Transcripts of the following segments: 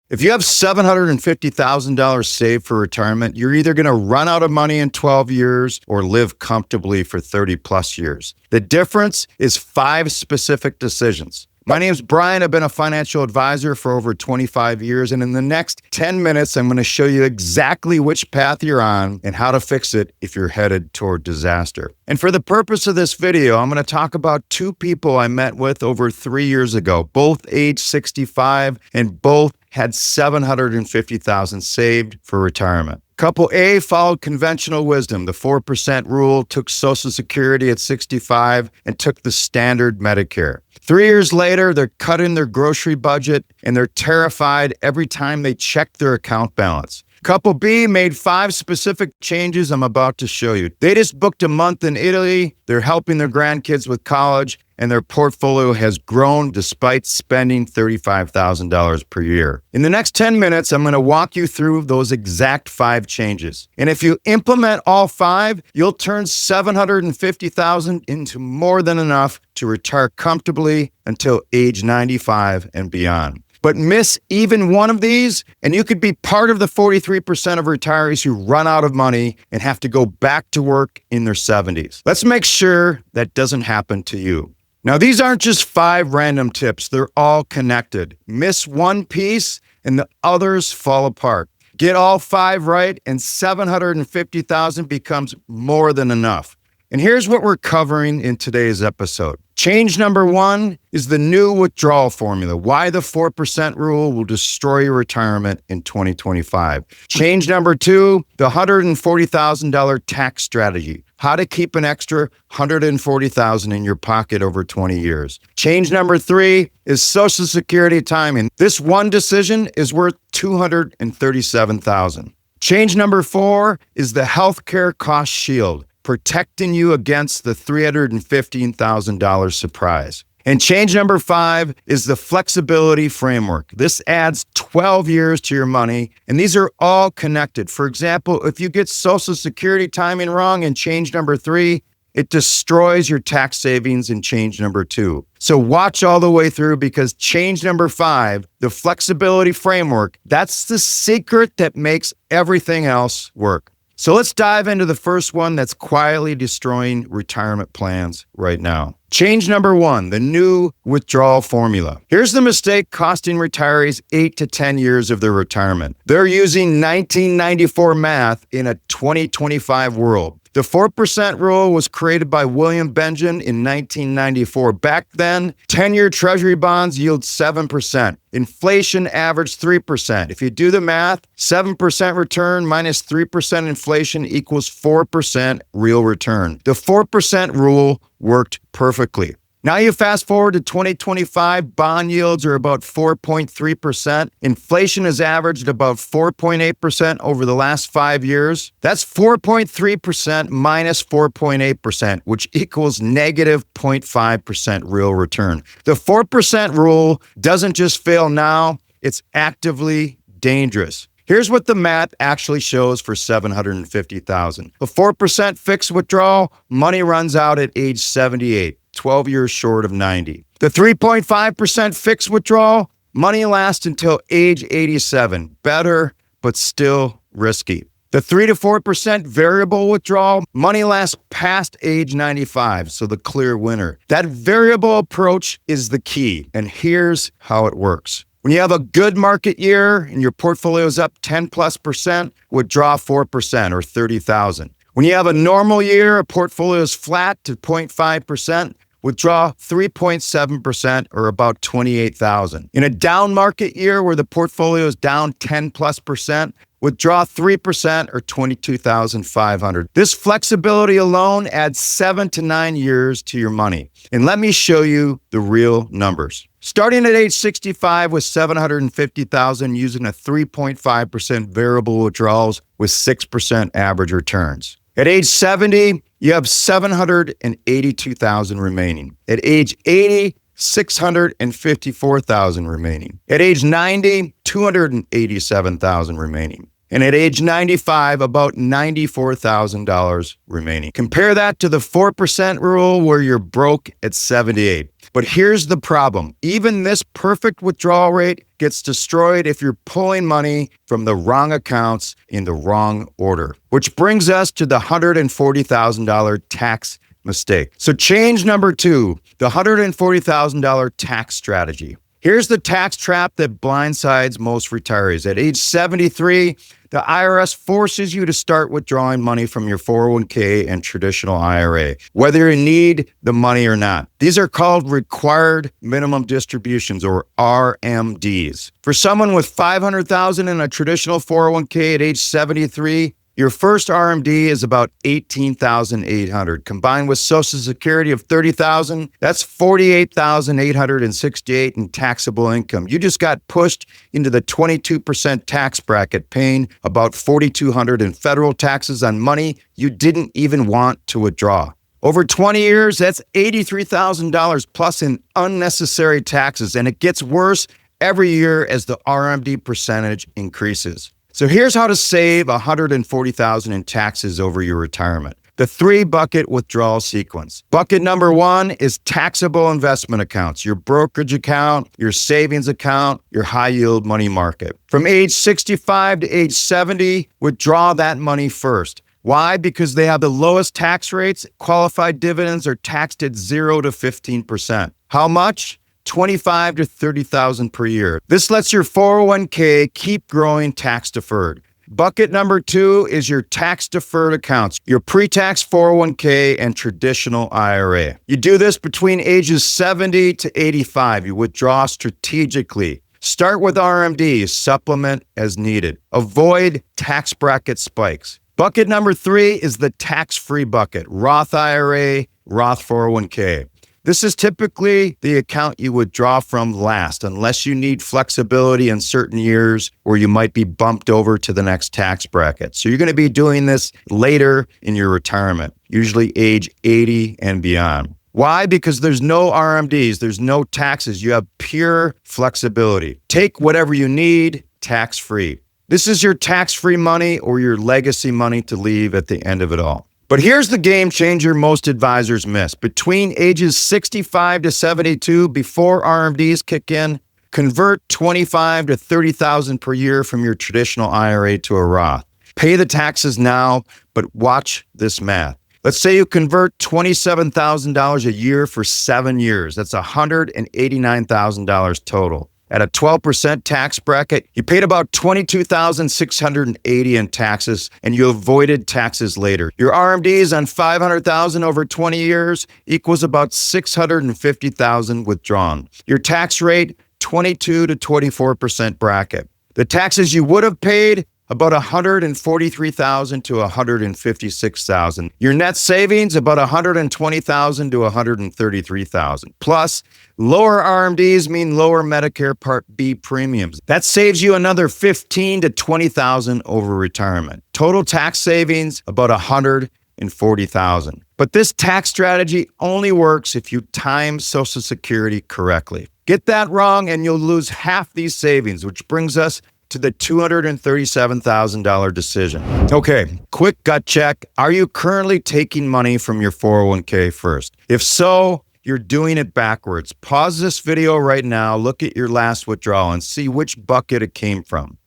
If you have $750,000 saved for retirement, you're either going to run out of money in 12 years or live comfortably for 30 plus years. The difference is 5 specific decisions. My name is Brian. I've been a financial advisor for over 25 years. And in the next 10 minutes, I'm going to show you exactly which path you're on and how to fix it if you're headed toward disaster. And for the purpose of this video, I'm going to talk about 2 people I met with over 3 years ago, both age 65 and both had $750,000 saved for retirement. Couple A followed conventional wisdom, the 4% rule, took Social Security at 65 and took the standard Medicare. 3 years later, they're cutting their grocery budget and they're terrified every time they check their account balance. Couple B made 5 specific changes I'm about to show you. They just booked a month in Italy, they're helping their grandkids with college, and their portfolio has grown despite spending $35,000 per year. In the next 10 minutes, I'm going to walk you through those exact 5 changes. And if you implement all 5, you'll turn $750,000 into more than enough to retire comfortably until age 95 and beyond. But miss even one of these, and you could be part of the 43% of retirees who run out of money and have to go back to work in their 70s. Let's make sure that doesn't happen to you. Now, these aren't just 5 random tips. They're all connected. Miss one piece and the others fall apart. Get all 5 right and $750,000 becomes more than enough. And here's what we're covering in today's episode. Change number 1 is the new withdrawal formula, why the 4% rule will destroy your retirement in 2025. Change number 2, the $140,000 tax strategy, how to keep an extra $140,000 in your pocket over 20 years. Change number 3 is Social Security timing. This one decision is worth $237,000. Change number 4 is the healthcare cost shield, protecting you against the $315,000 surprise. And change number 5 is the flexibility framework. This adds 12 years to your money, and these are all connected. For example, if you get Social Security timing wrong in change number 3, it destroys your tax savings in change number 2. So watch all the way through because change number 5, the flexibility framework, that's the secret that makes everything else work. So let's dive into the first one that's quietly destroying retirement plans right now. Change number 1, the new withdrawal formula. Here's the mistake costing retirees 8 to 10 years of their retirement. They're using 1994 math in a 2025 world. The 4% rule was created by William Benjamin in 1994. Back then, 10-year treasury bonds yield 7%. Inflation averaged 3%. If you do the math, 7% return minus 3% inflation equals 4% real return. The 4% rule worked perfectly. Now you fast forward to 2025, bond yields are about 4.3%. Inflation has averaged about 4.8% over the last 5 years. That's 4.3% minus 4.8%, which equals negative 0.5% real return. The 4% rule doesn't just fail now, it's actively dangerous. Here's what the math actually shows for $750,000. A 4% fixed withdrawal, money runs out at age 78. 12 years short of 90. The 3.5% fixed withdrawal, money lasts until age 87. Better, but still risky. The 3 to 4% variable withdrawal, money lasts past age 95, so the clear winner. That variable approach is the key, and here's how it works. When you have a good market year and your portfolio is up 10+%, withdraw 4% or $30,000. When you have a normal year, a portfolio is flat to 0.5%, withdraw 3.7% or about $28,000. In a down market year where the portfolio is down 10+%, withdraw 3% or $22,500. This flexibility alone adds 7 to 9 years to your money. And let me show you the real numbers. Starting at age 65 with $750,000 using a 3.5% variable withdrawals with 6% average returns. At age 70, you have $782,000 remaining. At age 80, $654,000 remaining. At age 90, $287,000 remaining. And at age 95, about $94,000 remaining. Compare that to the 4% rule where you're broke at 78. But here's the problem. Even this perfect withdrawal rate gets destroyed if you're pulling money from the wrong accounts in the wrong order. Which brings us to the $140,000 tax mistake. So change number 2, the $140,000 tax strategy. Here's the tax trap that blindsides most retirees. At age 73, the IRS forces you to start withdrawing money from your 401k and traditional IRA, whether you need the money or not. These are called required minimum distributions, or RMDs. For someone with $500,000 in a traditional 401k at age 73, your first RMD is about $18,800. Combined with Social Security of $30,000, that's $48,868 in taxable income. You just got pushed into the 22% tax bracket, paying about $4,200 in federal taxes on money you didn't even want to withdraw. Over 20 years, that's $83,000 plus in unnecessary taxes, and it gets worse every year as the RMD percentage increases. So here's how to save $140,000 in taxes over your retirement. The 3-bucket withdrawal sequence. Bucket number 1 is taxable investment accounts, your brokerage account, your savings account, your high-yield money market. From age 65 to age 70, withdraw that money first. Why? Because they have the lowest tax rates. Qualified dividends are taxed at 0 to 15%. How much? $25,000 to $30,000 per year. This lets your 401k keep growing tax deferred. Bucket number 2 is your tax deferred accounts, your pre-tax 401k and traditional IRA. You do this between ages 70 to 85. You withdraw strategically. Start with RMDs, supplement as needed. Avoid tax bracket spikes. Bucket number 3 is the tax-free bucket, Roth IRA, Roth 401k. This is typically the account you withdraw from last, unless you need flexibility in certain years where you might be bumped over to the next tax bracket. So you're going to be doing this later in your retirement, usually age 80 and beyond. Why? Because there's no RMDs, there's no taxes. You have pure flexibility. Take whatever you need, tax-free. This is your tax-free money or your legacy money to leave at the end of it all. But here's the game changer most advisors miss. Between ages 65 to 72, before RMDs kick in, convert $25,000 to $30,000 per year from your traditional IRA to a Roth. Pay the taxes now, but watch this math. Let's say you convert $27,000 a year for 7 years. That's $189,000 total. At a 12% tax bracket, you paid about $22,680 in taxes, and you avoided taxes later. Your RMDs on $500,000 over 20 years equals about $650,000 withdrawn. Your tax rate, 22 to 24% bracket. The taxes you would have paid, about $143,000 to $156,000. Your net savings, about $120,000 to $133,000. Plus, lower RMDs mean lower Medicare Part B premiums. That saves you another $15,000 to $20,000 over retirement. Total tax savings, about $140,000. But this tax strategy only works if you time Social Security correctly. Get that wrong and you'll lose half these savings, which brings us to the $237,000 decision. Okay, quick gut check. Are you currently taking money from your 401k first? If so, you're doing it backwards. Pause this video right now, look at your last withdrawal and see which bucket it came from.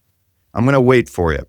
I'm going to wait for you.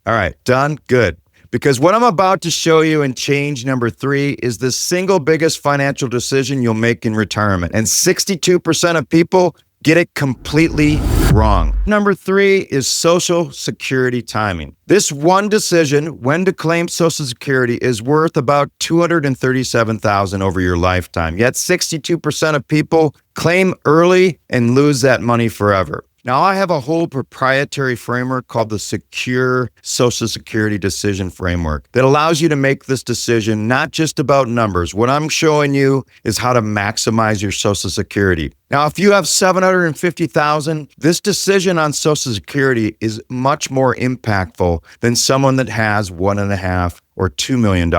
All right, done? Good. Because what I'm about to show you in change number 3 is the single biggest financial decision you'll make in retirement. And 62% of people get it completely wrong. Number 3 is Social Security timing. This one decision, when to claim Social Security, is worth about $237,000 over your lifetime. Yet 62% of people claim early and lose that money forever. Now, I have a whole proprietary framework called the Secure Social Security Decision Framework that allows you to make this decision not just about numbers. What I'm showing you is how to maximize your Social Security. Now, if you have $750,000, this decision on Social Security is much more impactful than someone that has $1.5 or $2 million.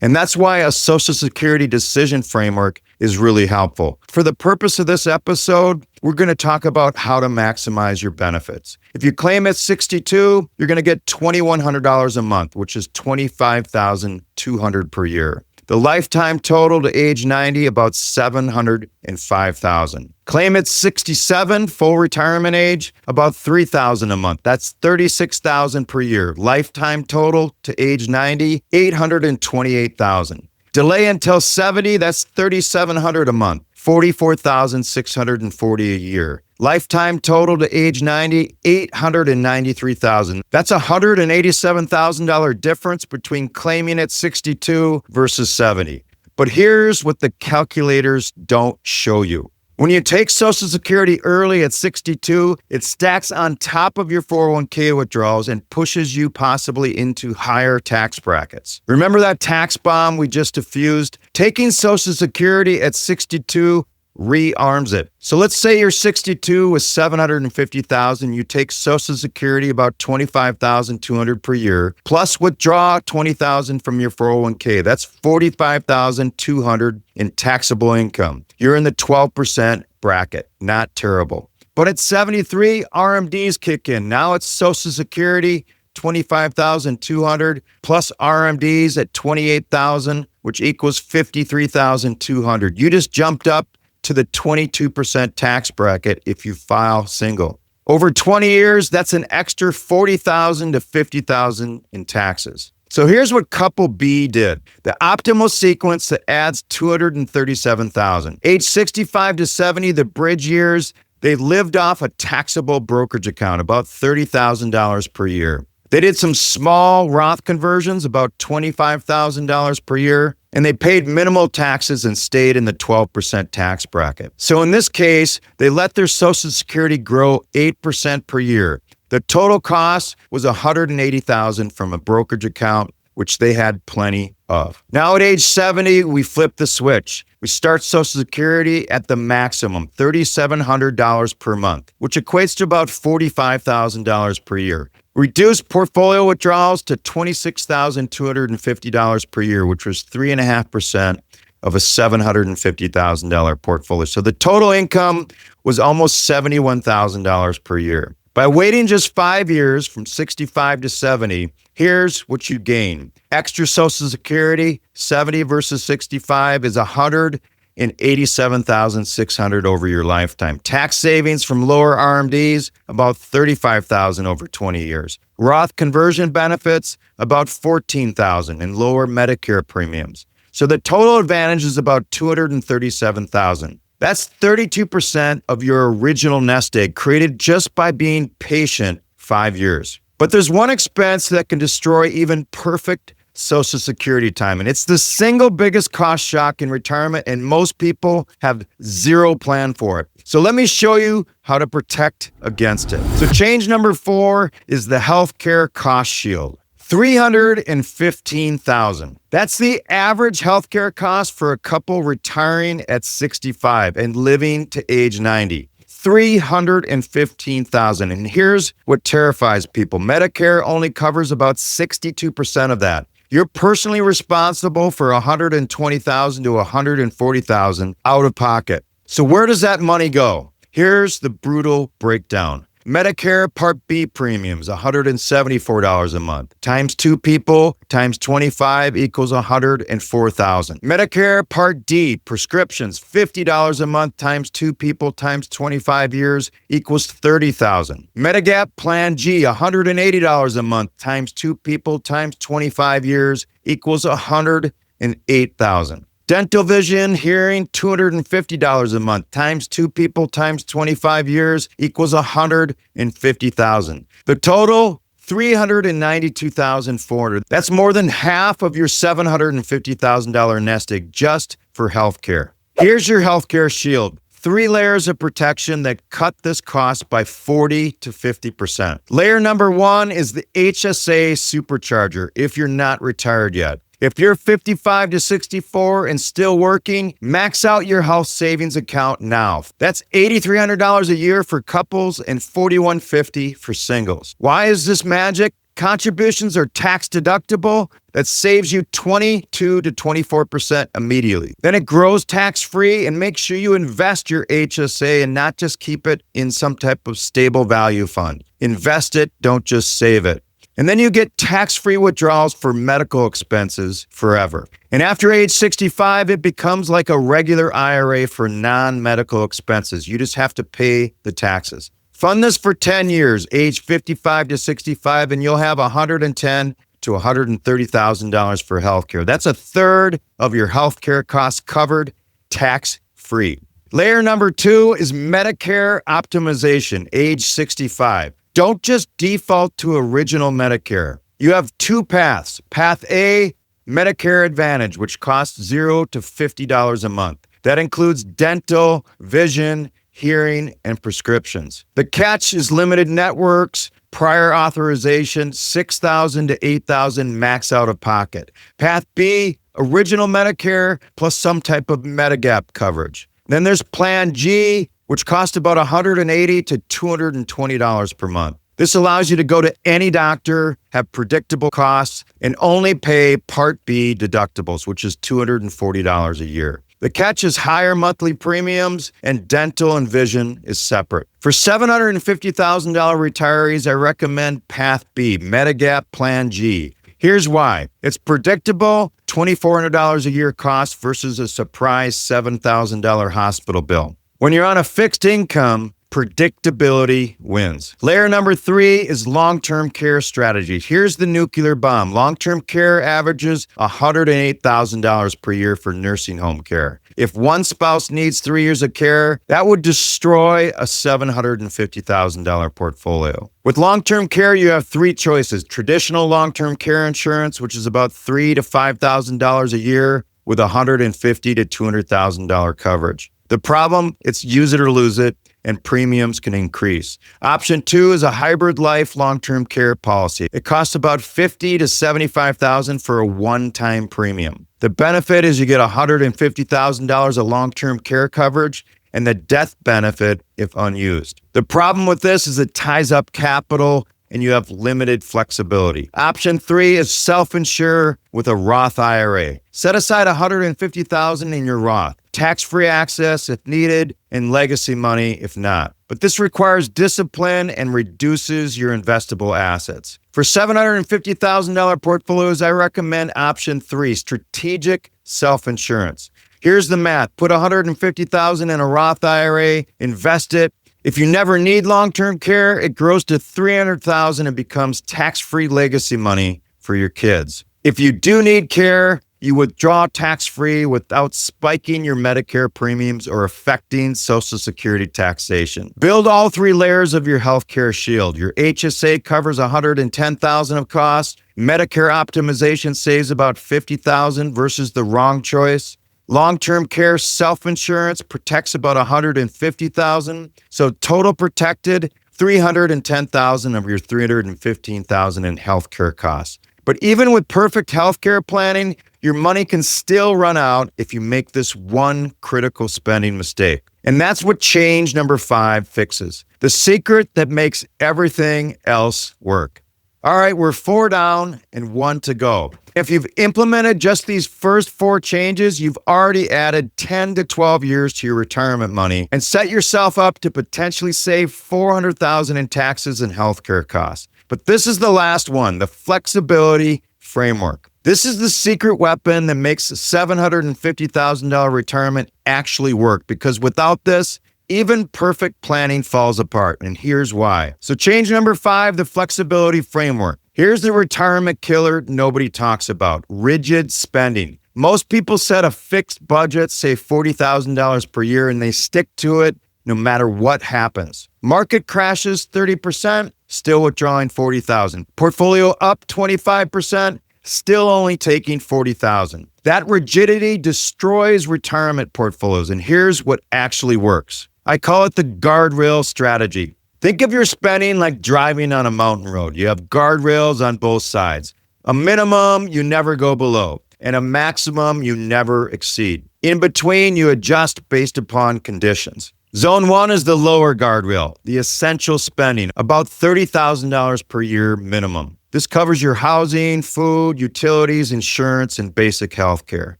And that's why a Social Security decision framework is really helpful. For the purpose of this episode, we're going to talk about how to maximize your benefits. If you claim at 62, you're going to get $2,100 a month, which is $25,200 per year. The lifetime total to age 90, about $705,000. Claim at 67, full retirement age, about $3,000 a month. That's $36,000 per year. Lifetime total to age 90, $828,000. Delay until 70, that's $3,700 a month, $44,640 a year. Lifetime total to age 90, $893,000. That's a $187,000 difference between claiming at 62 versus 70. But here's what the calculators don't show you. When you take Social Security early at 62, it stacks on top of your 401k withdrawals and pushes you possibly into higher tax brackets. Remember that tax bomb we just diffused? Taking Social Security at 62 rearms it. So let's say you're 62 with $750,000. You take Social Security about $25,200 per year, plus withdraw $20,000 from your 401k. That's $45,200 in taxable income. You're in the 12% bracket. Not terrible. But at 73, RMDs kick in. Now it's Social Security, $25,200 plus RMDs at $28,000, which equals $53,200. You just jumped up to the 22% tax bracket if you file single. Over 20 years, that's an extra $40,000 to $50,000 in taxes. So here's what couple B did. The optimal sequence that adds $237,000. Age 65 to 70, the bridge years, they lived off a taxable brokerage account, about $30,000 per year. They did some small Roth conversions, about $25,000 per year, and they paid minimal taxes and stayed in the 12% tax bracket. So in this case, they let their Social Security grow 8% per year. The total cost was $180,000 from a brokerage account, which they had plenty of. Now at age 70, we flip the switch. We start Social Security at the maximum, $3,700 per month, which equates to about $45,000 per year. Reduce portfolio withdrawals to $26,250 per year, which was 3.5% of a $750,000 portfolio. So the total income was almost $71,000 per year. By waiting just 5 years from 65 to 70, here's what you gain. Extra Social Security, 70 versus 65 is $187,600 over your lifetime. Tax savings from lower RMDs, about $35,000 over 20 years. Roth conversion benefits, about $14,000 in lower Medicare premiums. So the total advantage is about $237,000. That's 32% of your original nest egg created just by being patient 5 years. But there's one expense that can destroy even perfect Social Security time, and it's the single biggest cost shock in retirement, and most people have zero plan for it. So let me show you how to protect against it. So change number 4 is the healthcare cost shield. $315,000. That's the average healthcare cost for a couple retiring at 65 and living to age 90. $315,000. And here's what terrifies people. Medicare only covers about 62% of that. You're personally responsible for $120,000 to $140,000 out of pocket. So where does that money go? Here's the brutal breakdown. Medicare Part B premiums, $174 a month. Times 2 people, times 25 equals $104,000. Medicare Part D prescriptions, $50 a month, times 2 people, times 25 years equals $30,000. Medigap Plan G, $180 a month, times 2 people, times 25 years equals $108,000. Dental vision, hearing, $250 a month, times 2 people, times 25 years equals $150,000. The total, $392,400. That's more than half of your $750,000 nest egg just for healthcare. Here's your healthcare shield. 3 layers of protection that cut this cost by 40 to 50%. Layer number 1 is the HSA supercharger if you're not retired yet. If you're 55 to 64 and still working, max out your health savings account now. That's $8,300 a year for couples and $4,150 for singles. Why is this magic? Contributions are tax deductible. That saves you 22 to 24% immediately. Then it grows tax-free, and make sure you invest your HSA and not just keep it in some type of stable value fund. Invest it, don't just save it. And then you get tax-free withdrawals for medical expenses forever. And after age 65, it becomes like a regular IRA for non-medical expenses. You just have to pay the taxes. Fund this for 10 years, age 55 to 65, and you'll have $110,000 to $130,000 for healthcare. That's a third of your healthcare costs covered, tax-free. Layer number 2 is Medicare optimization, age 65. Don't just default to original Medicare. You have 2 paths. Path A, Medicare Advantage, which costs $0 to $50 a month. That includes dental, vision, hearing, and prescriptions. The catch is limited networks, prior authorization, $6,000 to $8,000 max out of pocket. Path B, original Medicare plus some type of Medigap coverage. Then there's Plan G, which costs about $180 to $220 per month. This allows you to go to any doctor, have predictable costs, and only pay Part B deductibles, which is $240 a year. The catch is higher monthly premiums, and dental and vision is separate. For $750,000 retirees, I recommend Path B, Medigap Plan G. Here's why. It's predictable, $2,400 a year cost versus a surprise $7,000 hospital bill. When you're on a fixed income, predictability wins. Layer number 3 is long-term care strategy. Here's the nuclear bomb. Long-term care averages $108,000 per year for nursing home care. If one spouse needs 3 years of care, that would destroy a $750,000 portfolio. With long-term care, you have 3 choices. Traditional long-term care insurance, which is about $3,000 to $5,000 a year with $150,000 to $200,000 coverage. The problem, it's use it or lose it, and premiums can increase. Option 2 is a hybrid life long-term care policy. It costs about $50,000 to $75,000 for a one-time premium. The benefit is you get $150,000 of long-term care coverage and the death benefit if unused. The problem with this is it ties up capital and you have limited flexibility. Option 3 is self-insure with a Roth IRA. Set aside $150,000 in your Roth. Tax-free access if needed, and legacy money if not. But this requires discipline and reduces your investable assets. For $750,000 portfolios, I recommend option 3, strategic self-insurance. Here's the math. Put $150,000 in a Roth IRA, invest it. If you never need long-term care, it grows to $300,000 and becomes tax-free legacy money for your kids. If you do need care, you withdraw tax-free without spiking your Medicare premiums or affecting Social Security taxation. Build all 3 layers of your healthcare shield. Your HSA covers $110,000 of costs. Medicare optimization saves about $50,000 versus the wrong choice. Long-term care self-insurance protects about $150,000. So total protected, $310,000 of your $315,000 in healthcare costs. But even with perfect healthcare planning, your money can still run out if you make this one critical spending mistake. And that's what change number 5 fixes. The secret that makes everything else work. All right, we're 4 down and 1 to go. If you've implemented just these first 4 changes, you've already added 10 to 12 years to your retirement money and set yourself up to potentially save $400,000 in taxes and healthcare costs. But this is the last one, the flexibility framework. This is the secret weapon that makes a $750,000 retirement actually work, because without this, even perfect planning falls apart, and here's why. So change number 5, the flexibility framework. Here's the retirement killer nobody talks about, rigid spending. Most people set a fixed budget, say $40,000 per year, and they stick to it no matter what happens. Market crashes 30%, still withdrawing $40,000. Portfolio up 25%, still only taking $40,000. That rigidity destroys retirement portfolios, and here's what actually works. I call it the guardrail strategy. Think of your spending like driving on a mountain road. You have guardrails on both sides. A minimum you never go below, and a maximum you never exceed. In between, you adjust based upon conditions. Zone 1 is the lower guardrail, the essential spending, about $30,000 per year minimum. This covers your housing, food, utilities, insurance, and basic health care.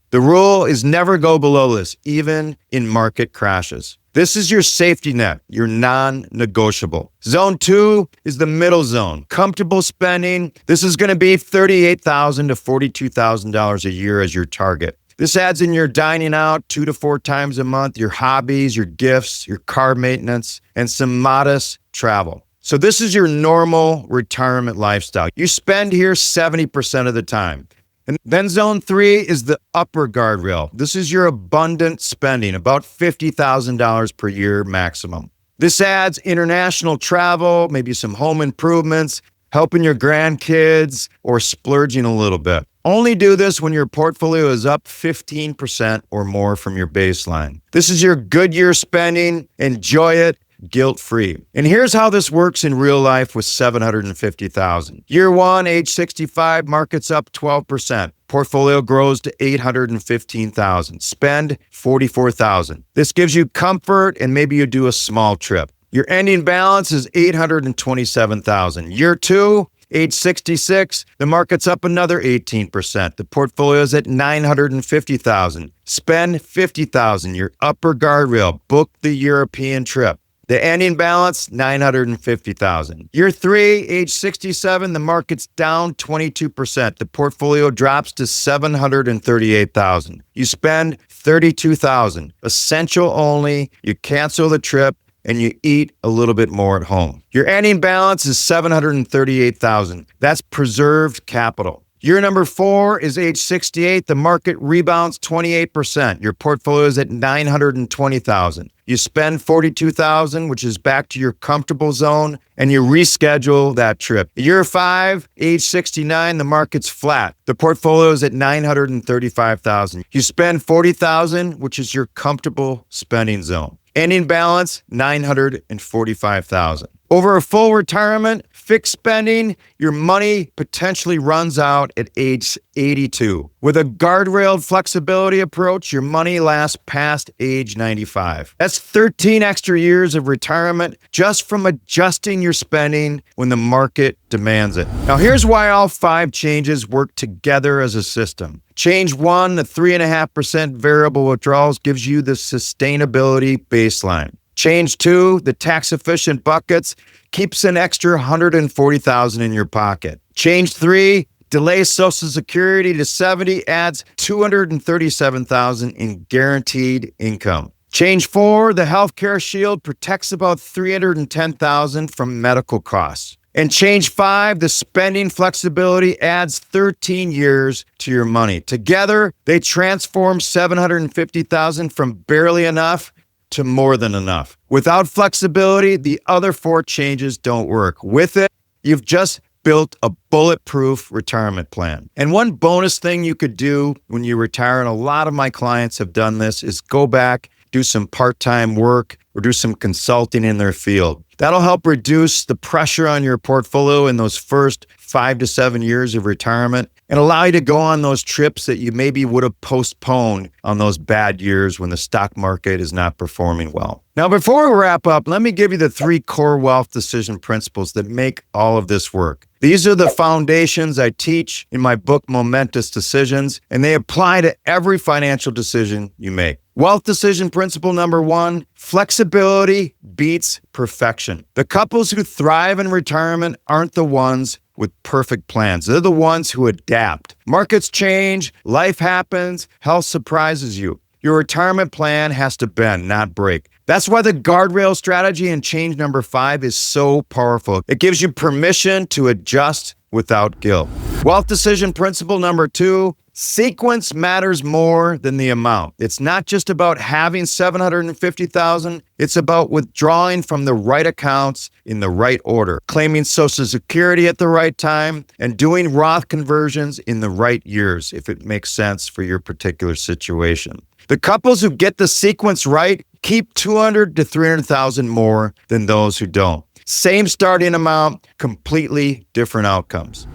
The rule is never go below this, even in market crashes. This is your safety net, your non-negotiable. Zone 2 is the middle zone. Comfortable spending. This is going to be $38,000 to $42,000 a year as your target. This adds in your dining out 2 to 4 times a month, your hobbies, your gifts, your car maintenance, and some modest travel. So this is your normal retirement lifestyle. You spend here 70% of the time. And then zone 3 is the upper guardrail. This is your abundant spending, about $50,000 per year maximum. This adds international travel, maybe some home improvements, helping your grandkids, or splurging a little bit. Only do this when your portfolio is up 15% or more from your baseline. This is your good year spending. Enjoy it guilt-free. And here's how this works in real life with $750,000. Year 1, age 65, market's up 12%. Portfolio grows to $815,000. Spend $44,000. This gives you comfort and maybe you do a small trip. Your ending balance is $827,000. Year 2, age 66, the market's up another 18%. The portfolio is at $950,000. Spend $50,000. Your upper guardrail. Book the European trip. The ending balance, $950,000. Year 3, age 67, the market's down 22%. The portfolio drops to $738,000. You spend $32,000. Essential only. You cancel the trip and you eat a little bit more at home. Your ending balance is $738,000. That's preserved capital. Year number 4 is age 68. The market rebounds 28%. Your portfolio is at $920,000. You spend $42,000, which is back to your comfortable zone, and you reschedule that trip. Year 5, age 69, the market's flat. The portfolio is at $935,000. You spend $40,000, which is your comfortable spending zone. Ending balance, $945,000. Over a full retirement, fixed spending, your money potentially runs out at age 82. With a guardrailed flexibility approach, your money lasts past age 95. That's 13 extra years of retirement just from adjusting your spending when the market demands it. Now, here's why all 5 changes work together as a system. Change 1, the 3.5% variable withdrawals gives you the sustainability baseline. Change 2, the tax-efficient buckets, keeps an extra $140,000 in your pocket. Change 3, delay Social Security to 70, adds $237,000 in guaranteed income. Change 4, the healthcare shield protects about $310,000 from medical costs. And change 5, the spending flexibility adds 13 years to your money. Together, they transform $750,000 from barely enough to more than enough. Without flexibility, the other 4 changes don't work. With it, you've just built a bulletproof retirement plan. And one bonus thing you could do when you retire, and a lot of my clients have done this, is go back, do some part-time work, or do some consulting in their field. That'll help reduce the pressure on your portfolio in those first 5 to 7 years of retirement and allow you to go on those trips that you maybe would have postponed on those bad years when the stock market is not performing well. Now, before we wrap up, let me give you the 3 core wealth decision principles that make all of this work. These are the foundations I teach in my book, Momentous Decisions, and they apply to every financial decision you make. Wealth decision principle number 1, flexibility beats perfection. The couples who thrive in retirement aren't the ones with perfect plans. They're the ones who adapt. Markets change, life happens, health surprises you. Your retirement plan has to bend, not break. That's why the guardrail strategy in change number 5 is so powerful. It gives you permission to adjust without guilt. Wealth decision principle number 2, sequence matters more than the amount. It's not just about having $750,000. It's about withdrawing from the right accounts in the right order, claiming Social Security at the right time, and doing Roth conversions in the right years if it makes sense for your particular situation. The couples who get the sequence right keep $200,000 to $300,000 more than those who don't. Same starting amount, completely different outcomes.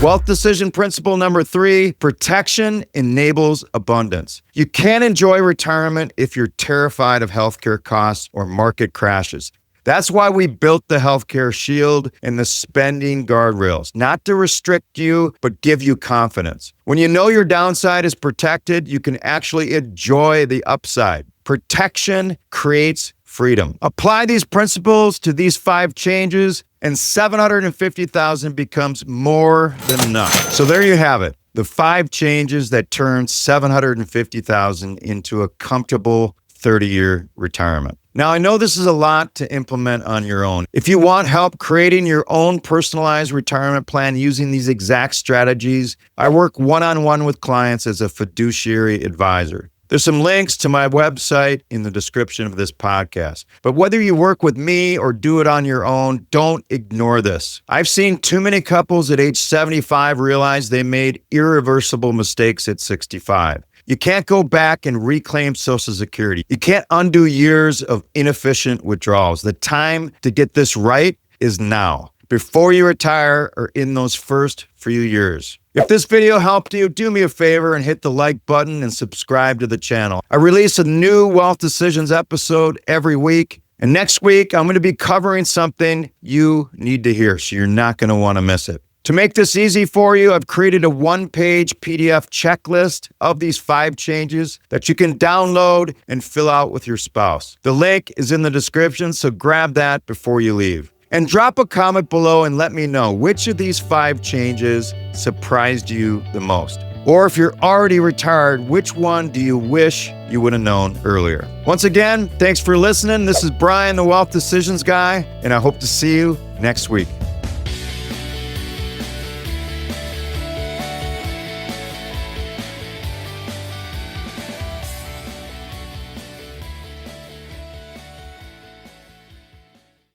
Wealth decision principle number 3, protection enables abundance. You can't enjoy retirement if you're terrified of healthcare costs or market crashes. That's why we built the healthcare shield and the spending guardrails, not to restrict you, but give you confidence. When you know your downside is protected, you can actually enjoy the upside. Protection creates freedom. Apply these principles to these 5 changes, and $750,000 becomes more than enough. So there you have it. The 5 changes that turn $750,000 into a comfortable 30-year retirement. Now, I know this is a lot to implement on your own. If you want help creating your own personalized retirement plan using these exact strategies, I work one-on-one with clients as a fiduciary advisor. There's some links to my website in the description of this podcast. But whether you work with me or do it on your own, don't ignore this. I've seen too many couples at age 75 realize they made irreversible mistakes at 65. You can't go back and reclaim Social Security. You can't undo years of inefficient withdrawals. The time to get this right is now, before you retire or in those first few years. If this video helped you, do me a favor and hit the like button and subscribe to the channel. I release a new Wealth Decisions episode every week. And next week, I'm going to be covering something you need to hear, so you're not going to want to miss it. To make this easy for you, I've created a 1-page PDF checklist of these 5 changes that you can download and fill out with your spouse. The link is in the description, so grab that before you leave. And drop a comment below and let me know which of these 5 changes surprised you the most. Or if you're already retired, which one do you wish you would have known earlier? Once again, thanks for listening. This is Brian, the Wealth Decisions Guy, and I hope to see you next week.